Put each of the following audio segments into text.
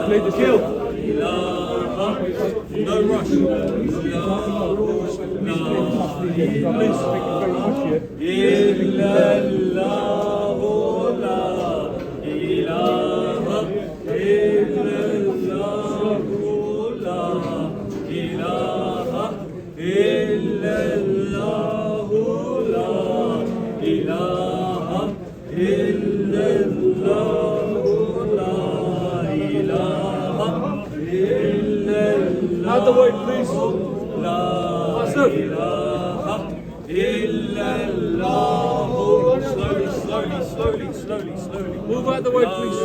Play the kill. No rush. Please, thank you very much. Out the way, please. Faster. Slowly. Move out the way, please.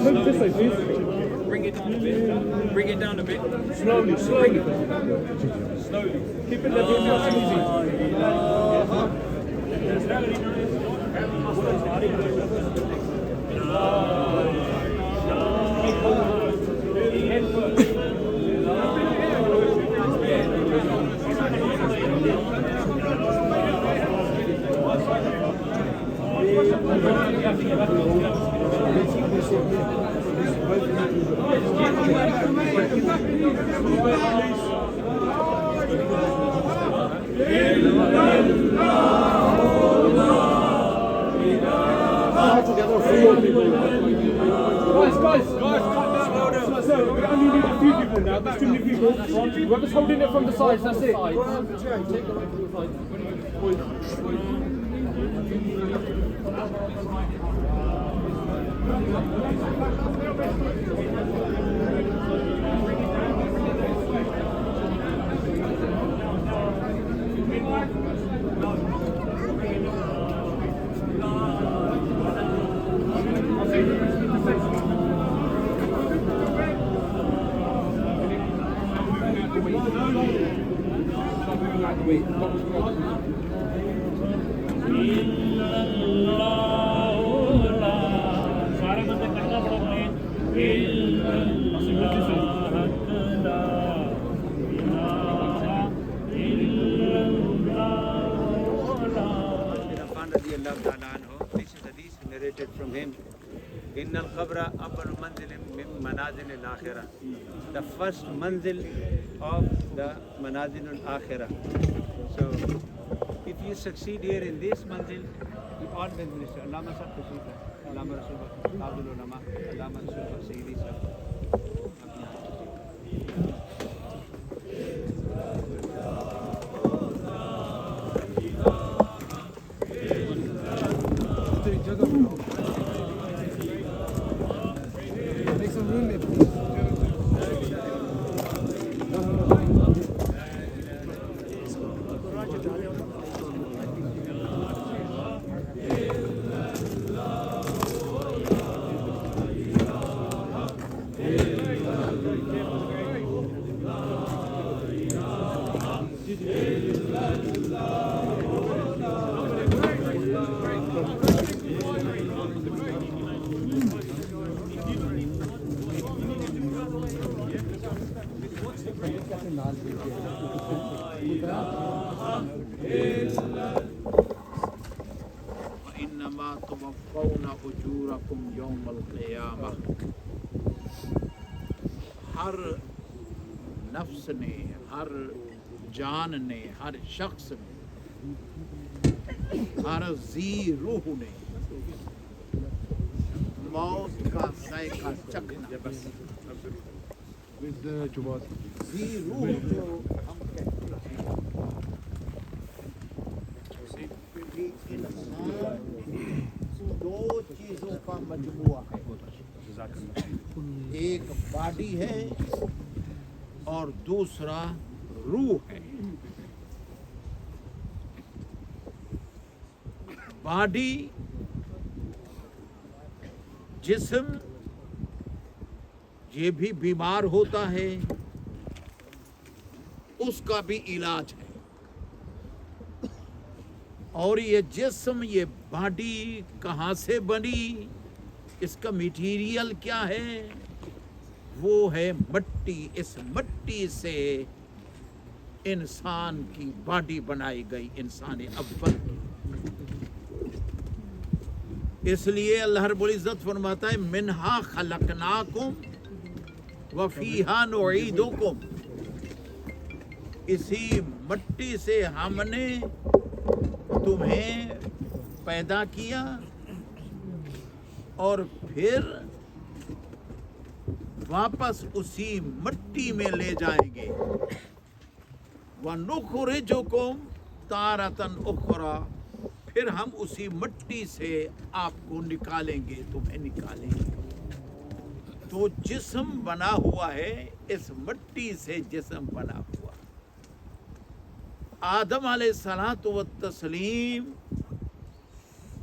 Move this way, please. Bring it down a bit. Bring it down a bit. Slowly. Slowly. Keep it level, nice and easy. Guys, so we only need a few people now. There's too many people. Whoever's holding it from the sides, that's it. This is hadith narrated from him. إن القبر أول منزل من منازل الآخرة. The first manzil of the manazil al-akhirah. So, if you succeed here in this manzil, you always will say, Allama sab tashrifa, Allama Rasulullah, Abdul Ulama, Allama Rasulullah, Sayyidi sab. Make some room there, please. وإنما توفون أجوركم يوم القيامة. ہر نفس نے، ہر جان نے، ہر شخص نے، ہر ذی روح نے موت کا ذائقہ چکھنا. ذی روح جو ہم کہتے ہیں کہ انسان دو چیزوں کا مجموعہ ہے. ایک باڈی ہے اور دوسرا روح ہے. باڈی جسم یہ بھی بیمار ہوتا ہے، اس کا بھی علاج ہے. اور یہ جسم، یہ باڈی کہاں سے بنی، اس کا میٹیریل کیا ہے؟ وہ ہے مٹی. اس مٹی سے انسان کی باڈی بنائی گئی، انسان اول کی. اس لیے اللہ رب العزت فرماتا ہے منہا خلقناکم وفیہا نعیدکم، اسی مٹی سے ہم نے تمہیں پیدا کیا اور پھر واپس اسی مٹی میں لے جائیں گے۔ وَنُخْرِجُكُمْ تَارَةً أُخْرَى، پھر ہم اسی مٹی سے آپ کو نکالیں گے، تمہیں نکالیں گے۔ تو جسم بنا ہوا ہے، اس مٹی سے جسم بنا ہوا۔ آدم علیہ الصلوۃ والتسلیم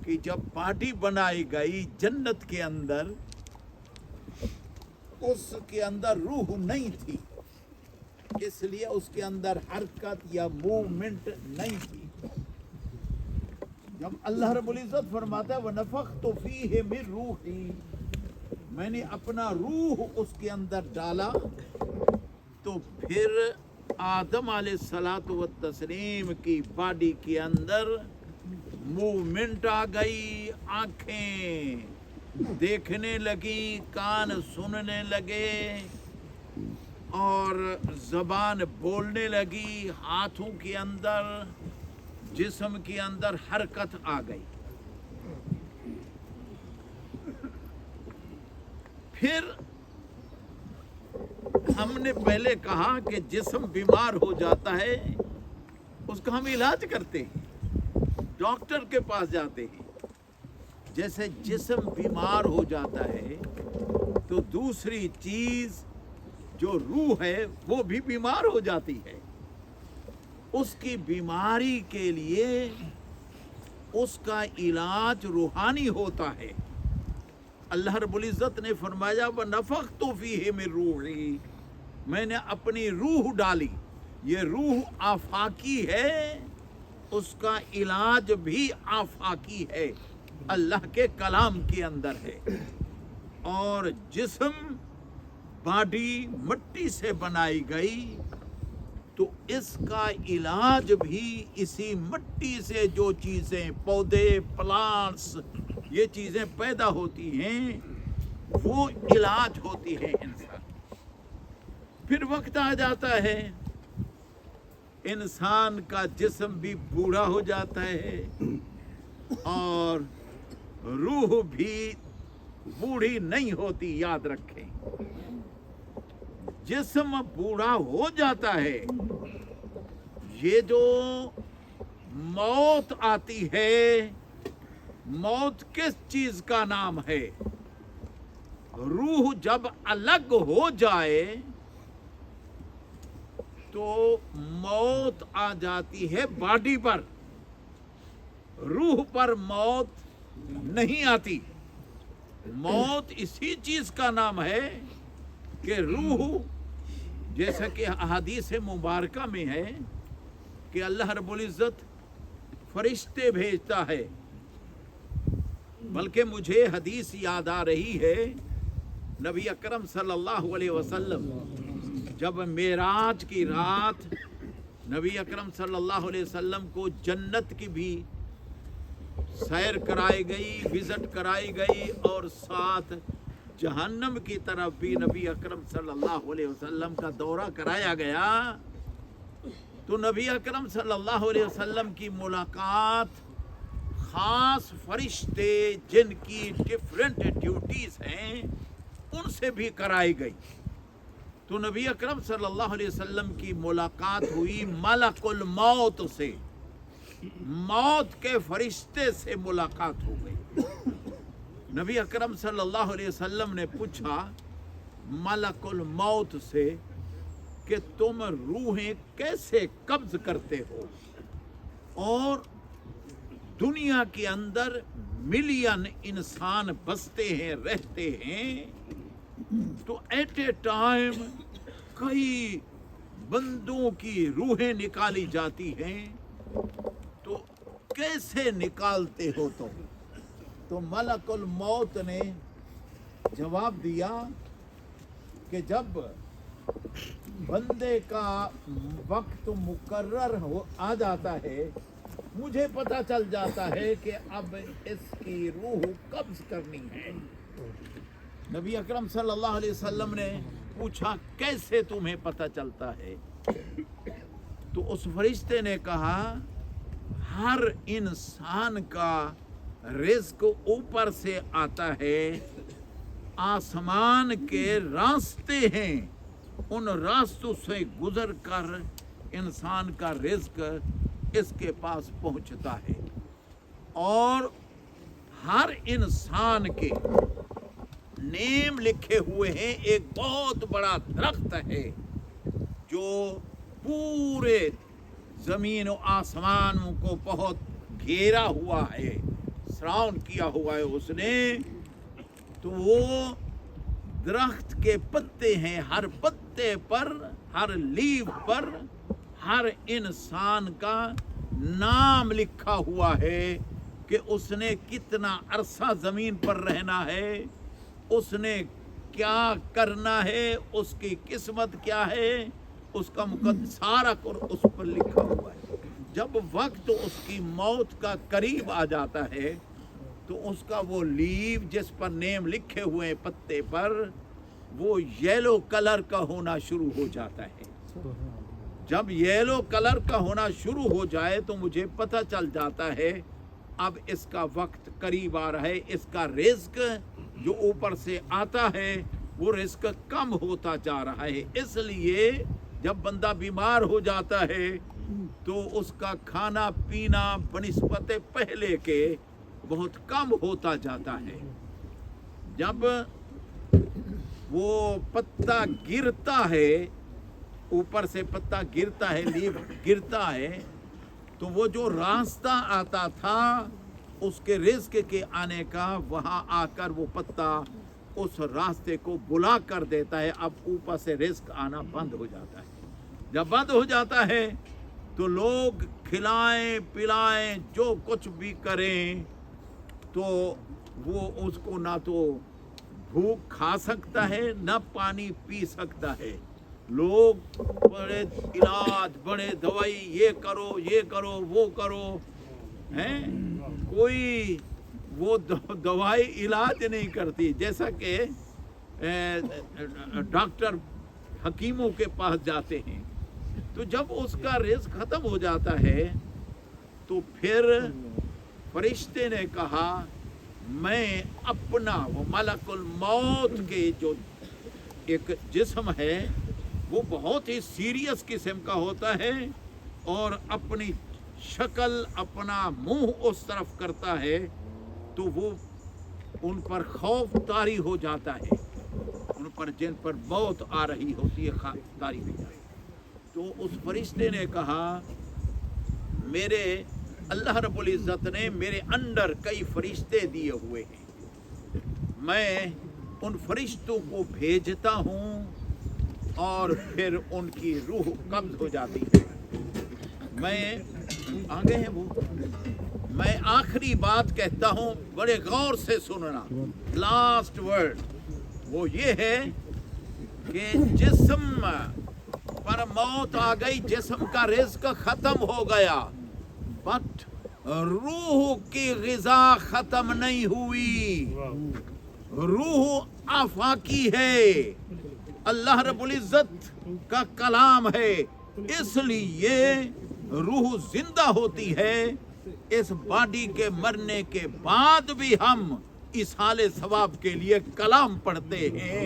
کی جب باڈی بنائی گئی جنت کے اندر، اس کے اندر روح نہیں تھی، اس لیے اس کے اندر حرکت یا موومنٹ نہیں تھی۔ جب اللہ رب العزت فرماتا ہے وَنَفَخْتُ فِيهِ مِن رُوحِي، میں نے اپنا روح اس کے اندر ڈالا، تو پھر آدم علیہ الصلوۃ والتسلیم کی باڈی کے اندر موومنٹ آ گئی، آنکھیں دیکھنے لگی، کان سننے لگے اور زبان بولنے لگی، ہاتھوں کے اندر جسم کے اندر حرکت آ گئی۔ پھر ہم نے پہلے کہا کہ جسم بیمار ہو جاتا ہے، اس کا ہم علاج کرتے ہیں، ڈاکٹر کے پاس جاتے ہیں۔ جیسے جسم بیمار ہو جاتا ہے تو دوسری چیز جو روح ہے وہ بھی بیمار ہو جاتی ہے۔ اس کی بیماری کے لیے اس کا علاج روحانی ہوتا ہے۔ اللہ رب العزت نے فرمایا وَنَفَخْتُ فِيهِ مِن رُوحِي، میں نے اپنی روح ڈالی۔ یہ روح آفاقی ہے، اس کا علاج بھی آفاقی ہے، اللہ کے کلام کے اندر ہے۔ اور جسم باڈی مٹی سے بنائی گئی، تو اس کا علاج بھی اسی مٹی سے جو چیزیں پودے پلانٹس یہ چیزیں پیدا ہوتی ہیں وہ علاج ہوتی ہے انسان۔ پھر وقت آ جاتا ہے انسان کا جسم بھی بوڑھا ہو جاتا ہے اور روح بھی بوڑھی نہیں ہوتی، یاد رکھیں۔ جسم بوڑھا ہو جاتا ہے، یہ جو موت آتی ہے، موت کس چیز کا نام ہے؟ روح جب الگ ہو جائے تو موت آ جاتی ہے باڈی پر، روح پر موت نہیں آتی۔ موت اسی چیز کا نام ہے کہ روح، جیسا کہ احادیث مبارکہ میں ہے کہ اللہ رب العزت فرشتے بھیجتا ہے، بلکہ مجھے حدیث یاد آ رہی ہے، نبی اکرم صلی اللہ علیہ وسلم جب معراج کی رات نبی اکرم صلی اللہ علیہ وسلم کو جنت کی بھی سیر کرائی گئی، وزٹ کرائی گئی، اور ساتھ جہنم کی طرف بھی نبی اکرم صلی اللہ علیہ وسلم کا دورہ کرایا گیا، تو نبی اکرم صلی اللہ علیہ وسلم کی ملاقات خاص فرشتے جن کی ڈیفرنٹ ڈیوٹیز ہیں ان سے بھی کرائی گئی۔ تو نبی اکرم صلی اللہ علیہ وسلم کی ملاقات ہوئی ملک الموت سے، موت کے فرشتے سے ملاقات ہو گئی۔ نبی اکرم صلی اللہ علیہ وسلم نے پوچھا ملک الموت سے کہ تم روحیں کیسے قبض کرتے ہو؟ اور دنیا کے اندر ملین انسان بستے ہیں، رہتے ہیں، تو ایٹ اے ٹائم کئی بندوں کی روحیں نکالی جاتی ہیں، تو کیسے نکالتے ہو تم؟ تو ملک الموت نے جواب دیا کہ جب بندے کا وقت مقرر آ جاتا ہے مجھے پتہ چل جاتا ہے کہ اب اس کی روح قبض کرنی ہے۔ نبی اکرم صلی اللہ علیہ وسلم نے پوچھا کیسے تمہیں پتہ چلتا ہے؟ تو اس فرشتے نے کہا ہر انسان کا رزق اوپر سے آتا ہے، آسمان کے راستے ہیں، ان راستوں سے گزر کر انسان کا رزق اس کے پاس پہنچتا ہے، اور ہر انسان کے نیم لکھے ہوئے ہیں۔ ایک بہت بڑا درخت ہے جو پورے زمین و آسمان کو بہت گھیرا ہوا ہے، سراؤنڈ کیا ہوا ہے اس نے۔ تو وہ درخت کے پتے ہیں، ہر پتے پر، ہر لیف پر ہر انسان کا نام لکھا ہوا ہے کہ اس نے کتنا عرصہ زمین پر رہنا ہے، اس نے کیا کرنا ہے، اس کی قسمت کیا ہے، اس کا سارا اس پر لکھا ہوا ہے۔ جب وقت اس کی موت کا قریب آ جاتا ہے تو اس کا وہ لیف جس پر نیم لکھے ہوئے پتے پر وہ یلو کلر کا ہونا شروع ہو جاتا ہے۔ جب یلو کلر کا ہونا شروع ہو جائے تو مجھے پتہ چل جاتا ہے اب اس کا وقت قریب آ رہا ہے، اس کا رزق جو اوپر سے آتا ہے وہ رزق کم ہوتا جا رہا ہے۔ اس لیے جب بندہ بیمار ہو جاتا ہے تو اس کا کھانا پینا بنسبت پہلے کے بہت کم ہوتا جاتا ہے۔ جب وہ پتا گرتا ہے، اوپر سے پتا گرتا ہے، لیف گرتا ہے، تو وہ جو راستہ آتا تھا اس کے رزق کے آنے کا، وہاں آ کر وہ پتا اس راستے کو بلا کر دیتا ہے، اب اوپر سے رزق آنا بند ہو جاتا ہے۔ جب بند ہو جاتا ہے تو لوگ کھلائیں پلائیں جو کچھ بھی کریں تو وہ اس کو نہ تو بھوک کھا سکتا ہے نہ پانی پی سکتا ہے۔ لوگ بڑے علاج، بڑے دوائی، یہ کرو وہ کرو، ہیں کوئی وہ دوائی علاج نہیں کرتی، جیسا کہ ڈاکٹر حکیموں کے پاس جاتے ہیں۔ تو جب اس کا رزق ختم ہو جاتا ہے تو پھر فرشتے نے کہا میں اپنا، وہ ملک الموت کے جو ایک جسم ہے وہ بہت ہی سیریس قسم کا ہوتا ہے، اور اپنی شکل، اپنا منہ اس طرف کرتا ہے تو وہ ان پر خوف طاری ہو جاتا ہے، ان پر جن پر موت آ رہی ہوتی ہے طاری ہو جائے۔ تو اس فرشتے نے کہا میرے اللہ رب العزت نے میرے انڈر کئی فرشتے دیے ہوئے ہیں، میں ان فرشتوں کو بھیجتا ہوں اور پھر ان کی روح قبض ہو جاتی ہے۔ میں آگے ہیں وہ، میں آخری بات کہتا ہوں، بڑے غور سے سننا، لاسٹ ورڈ وہ یہ ہے کہ جسم پر موت آ گئی، جسم کا رزق ختم ہو گیا، بٹ روح کی غذا ختم نہیں ہوئی۔ روح آفاقی ہے، اللہ رب العزت کا کلام ہے، اس لیے روح زندہ ہوتی ہے۔ اس باڈی کے مرنے کے بعد بھی ہم ایصال ثواب کے لیے کلام پڑھتے ہیں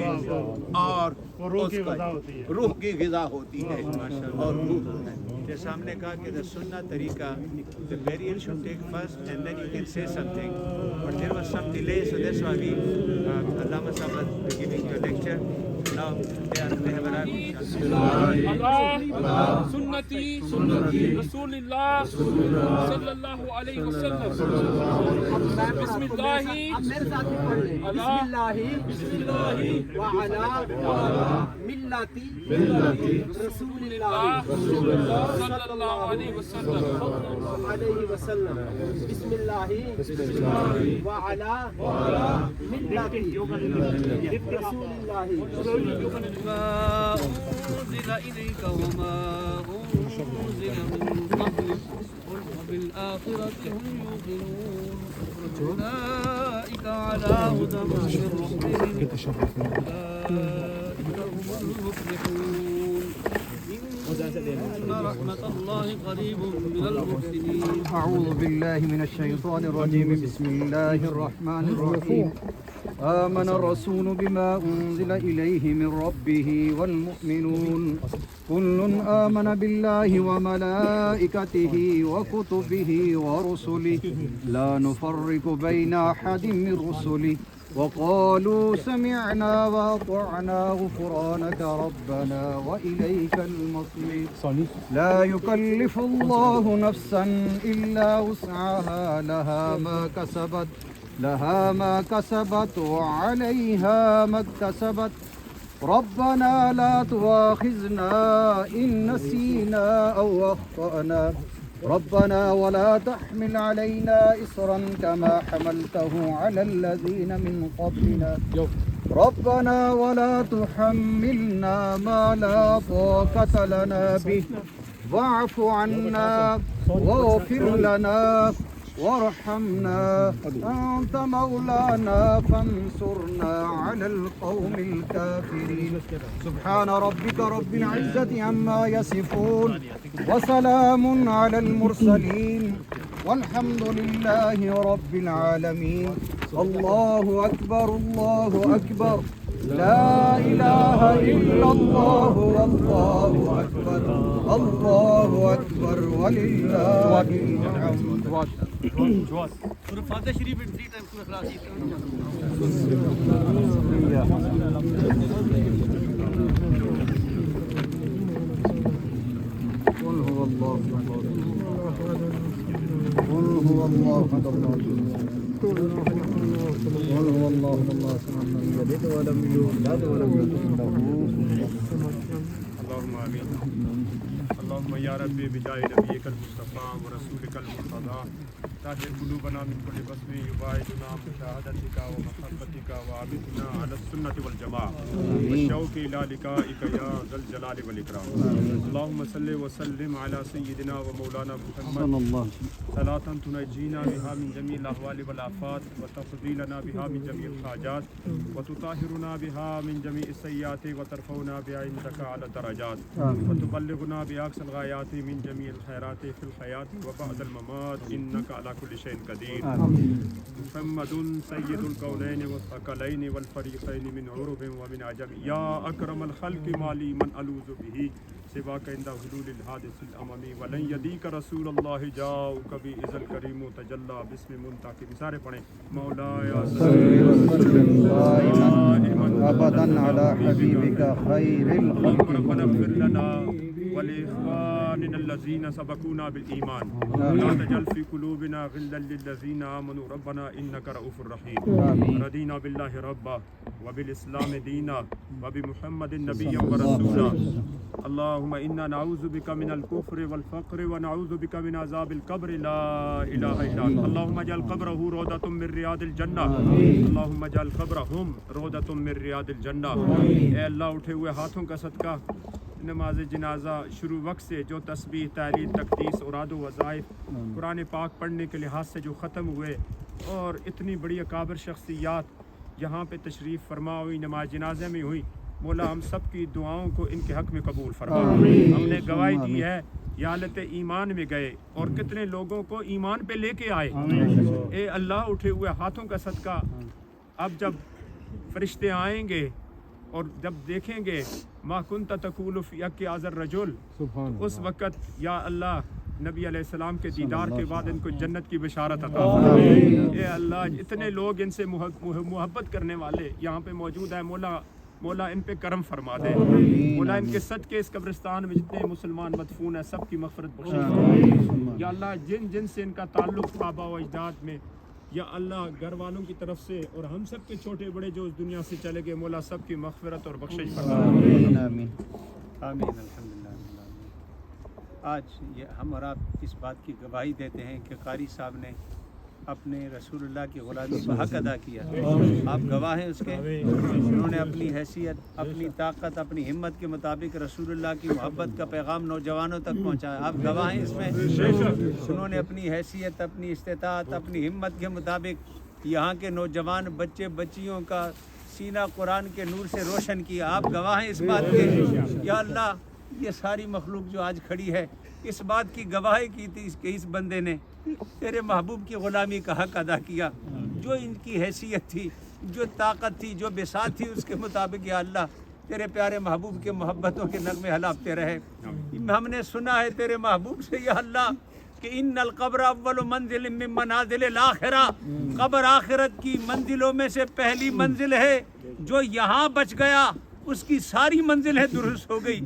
اور روح کی غذا ہوتی ہے۔ اور جیسا ہم نے کہا کہ the sunnah طریقہ, the burial should take first and then you can say something, but there was some delay, so that's why we Allama Sahab was giving you a lecture. Now they have arrived. Allah sunnati Rasulillah sallallahu alayhi wa sallam. Bismillahi wa ala millati Rasulillah صلی اللہ علیہ وسلم علیہ وسلم بسم اللہ وعلا ملت رسول اللہ ما أنزل إليك وما أنزل من قبلك وبالآخرة هم يوقنون أولئك على هدى من ربهم أولئك هم المفلحون إن رحمة الله قريب من المحسنين. أعوذ بالله من الشيطان الرجيم. بسم الله الرحمن الرحيم. آمن الرسول بما أنزل إليه من ربه والمؤمنون كل آمن بالله وملائكته وكتبه ورسله لا نفرق بين أحد من رسله وقالوا سمعنا وأطعنا غفرانك ربنا وإليك المصير. لا يكلف الله نفسا إلا وسعها لها ما كسبت وعليها ما اكتسبت. ربنا لا تؤاخذنا إن نسينا أو أخطأنا ربنا ولا تحمل علينا إصرا كما حملته على الذين من قبلنا ربنا ولا تحملنا ما لا طاقة لنا به واعف عنا واغفر لنا وارحمنا أنت مولانا فانصرنا على القوم الكافرين. سبحان ربك رب العزة عما يصفون وسلام على المرسلين والحمد لله رب العالمين. الله أكبر الله أكبر لا إله إلا الله والله أكبر الله أكبر ولله الحمد. سورة فاتحة شریف 3 times سورة اخلاص. قل هو الله قل هو الله أحد الله قل هو الله الله الصمد لم يلد ولم يولد ولم يكن له اللهم آمين. اللهم يا ربي بجاه نبيك المصطفى ورسولك المرتضى طهر قلوبنا من كل بسم يباعدنا عن مشاهدتك ومحبتك وعابدنا على السنة والجماعة والشوق إلى لقائك يا ذا الجلال والإكرام. اللهم صل وسلم على سيدنا ومولانا محمد صلاة تنجينا بها من جميع الأهوال والآفات وتقضي لنا بها من جميع الحاجات وتطهرنا بها من جميع السيئات وترفعنا بها عندك على الدرجات وتبلغنا بأقصى الغايات من جميع الخيرات في الحياة وبعد الممات إنك على كل شيء قدير. محمد سيد الكونين والثقلين والفريقين من عرب ومن عجم يا أكرم الخلق مالي من ألوذ به سواك عند حلول الحادث الأمامي ولن يديك رسول الله جاءك بإذ الكريم تجلى باسم منتقم. سارے پڑھیں مولاي صل وسلم دائما أبدا على حبيبك خير الخلق. ربنا اغفر لنا ولإخواننا الذين سبقونا بالإيمان لا تجعل في قلوبنا غلا للذين آمنوا ربنا إنك رؤوف رحيم. رضينا بالله ربا وبالإسلام دينا وبمحمد نبيا ورسولا. اللهم إنا نعوذ بك من الكفر والفقر ونعوذ بك من عذاب القبر لا إله إلا أنت. اللهم اجعل قبره روضة من رياض الجنة. اللهم اجعل قبرهم روضة من رياض الجنة. اے اللہ اٹھے ہوئے ہاتھوں کا صدقہ نماز جنازہ شروع وقت سے جو تسبیح تحلیل تقدیس اوراد و وظائف قرآن پاک پڑھنے کے لحاظ سے جو ختم ہوئے اور اتنی بڑی اکابر شخصیات یہاں پہ تشریف فرما ہوئی نماز جنازے میں ہوئی مولا ہم سب کی دعاؤں کو ان کے حق میں قبول فرما. ہم نے گواہی دی ہے یہ حالت ایمان میں گئے اور کتنے لوگوں کو ایمان پہ لے کے آئے. اے اللہ اٹھے ہوئے ہاتھوں کا صدقہ اب جب فرشتے آئیں گے اور جب دیکھیں گے ما کنت تقول فی حق ھذا الرجل اس وقت یا اللہ نبی علیہ السلام کے دیدار کے بعد ان کو جنت کی بشارت عطا فرما. اے اللہ اتنے لوگ ان سے محبت کرنے والے یہاں پہ موجود ہیں مولا ان پہ کرم فرما دے. مولا ان کے صدقے اس قبرستان میں جتنے مسلمان مدفون ہیں سب کی مغفرت بخشش. یا اللہ جن جن سے ان کا تعلق آبا و اجداد میں یا اللہ گھر والوں کی طرف سے اور ہم سب کے چھوٹے بڑے جو اس دنیا سے چلے گئے مولا سب کی مغفرت اور بخشش فرما. آمین آمین. آمین. الحمدللہ. آج یہ ہم اور آپ اس بات کی گواہی دیتے ہیں کہ قاری صاحب نے اپنے رسول اللہ کی غلامی کا حق ادا کیا. آپ گواہ ہیں اس کے. انہوں نے اپنی حیثیت، اپنی طاقت، اپنی ہمت کے مطابق رسول اللہ کی محبت کا پیغام نوجوانوں تک پہنچایا. آپ گواہ ہیں اس میں. انہوں نے اپنی حیثیت، اپنی استطاعت، اپنی ہمت کے مطابق یہاں کے نوجوان بچے بچیوں کا سینہ قرآن کے نور سے روشن کیا. آپ گواہ ہیں اس بات کے. یا اللہ، یہ ساری مخلوق جو آج کھڑی ہے اس بات کی گواہی کی تھی کہ اس بندے نے تیرے محبوب کی غلامی کا حق ادا کیا. جو ان کی حیثیت تھی، جو طاقت تھی، جو بساط تھی، اس کے مطابق یا اللہ تیرے پیارے محبوب کے محبتوں کے نغمے ہلاپتے رہے. ہم نے سنا ہے تیرے محبوب سے یا اللہ کہ ان القبر اول منزل من منازل الاخرہ، قبر آخرت کی منزلوں میں سے پہلی منزل ہے. جو یہاں بچ گیا اس کی ساری منزلیں درست ہو گئی،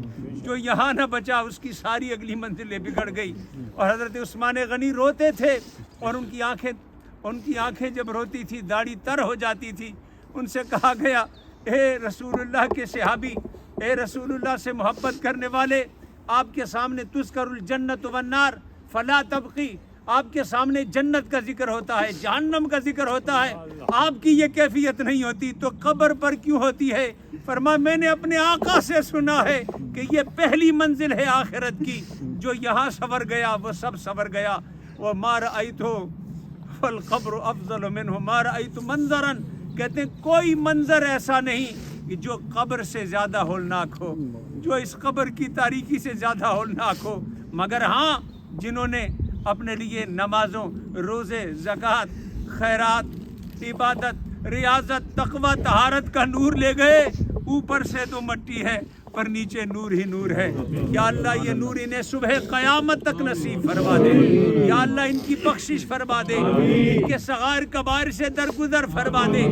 جو یہاں نہ بچا اس کی ساری اگلی منزلیں بگڑ گئی. اور حضرت عثمان غنی روتے تھے اور ان کی آنکھیں جب روتی تھی داڑھی تر ہو جاتی تھی. ان سے کہا گیا اے رسول اللہ کے صحابی، اے رسول اللہ سے محبت کرنے والے، آپ کے سامنے تذکر الجنت والنار فلا تبقی، آپ کے سامنے جنت کا ذکر ہوتا ہے، جہنم کا ذکر ہوتا ہے، آپ کی یہ کیفیت نہیں ہوتی تو قبر پر کیوں ہوتی ہے؟ فرمایا میں نے اپنے آقا سے سنا ہے کہ یہ پہلی منزل ہے آخرت کی. جو یہاں سور گیا وہ سب سور گیا. وہ ما رأیت والقبر افضل منہ ما رأیت منظرا، کہتے ہیں کوئی منظر ایسا نہیں کہ جو قبر سے زیادہ ہولناک ہو، جو اس قبر کی تاریکی سے زیادہ ہولناک ہو. مگر ہاں جنہوں نے اپنے لیے نمازوں، روزے، زکوٰۃ، خیرات، عبادت، ریاضت، تقوی، طہارت کا نور لے گئے، اوپر سے تو مٹی ہے پر نیچے نور ہی نور ہے. یا اللہ یہ نور انہیں صبح قیامت تک نصیب فرما دے. یا اللہ ان کی بخشش فرما دے، ان کے صغائر کبائر سے درگزر فرما دے،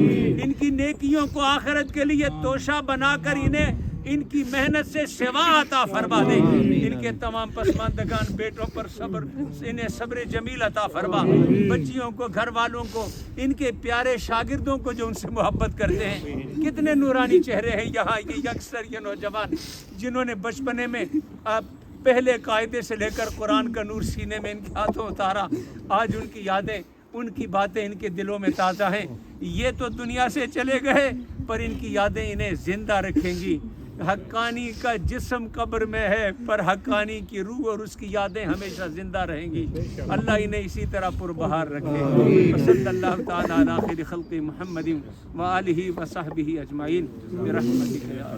ان کی نیکیوں کو آخرت کے لیے توشہ بنا کر انہیں ان کی محنت سے سوا عطا فرما دے. ان کے تمام پسماندگان بیٹوں پر صبر، انہیں صبر جمیل عطا فرما. بچیوں کو، گھر والوں کو، ان کے پیارے شاگردوں کو جو ان سے محبت کرتے ہیں. کتنے نورانی چہرے ہیں یہاں، یہ اکثر یہ نوجوان جنہوں نے بچپنے میں پہلے قاعدے سے لے کر قرآن کا نور سینے میں ان کے ہاتھوں اتارا. آج ان کی یادیں، ان کی باتیں ان کے دلوں میں تازہ ہیں. یہ تو دنیا سے چلے گئے پر ان کی یادیں انہیں زندہ رکھیں گی. حقانی کا جسم قبر میں ہے پر حقانی کی روح اور اس کی یادیں ہمیشہ زندہ رہیں گی. اللہ انہیں اسی طرح پربہار رکھے. صلی اللہ تعالی علی خیر خلق محمد و آلہ و صحبہ اجمعین برحمتک یا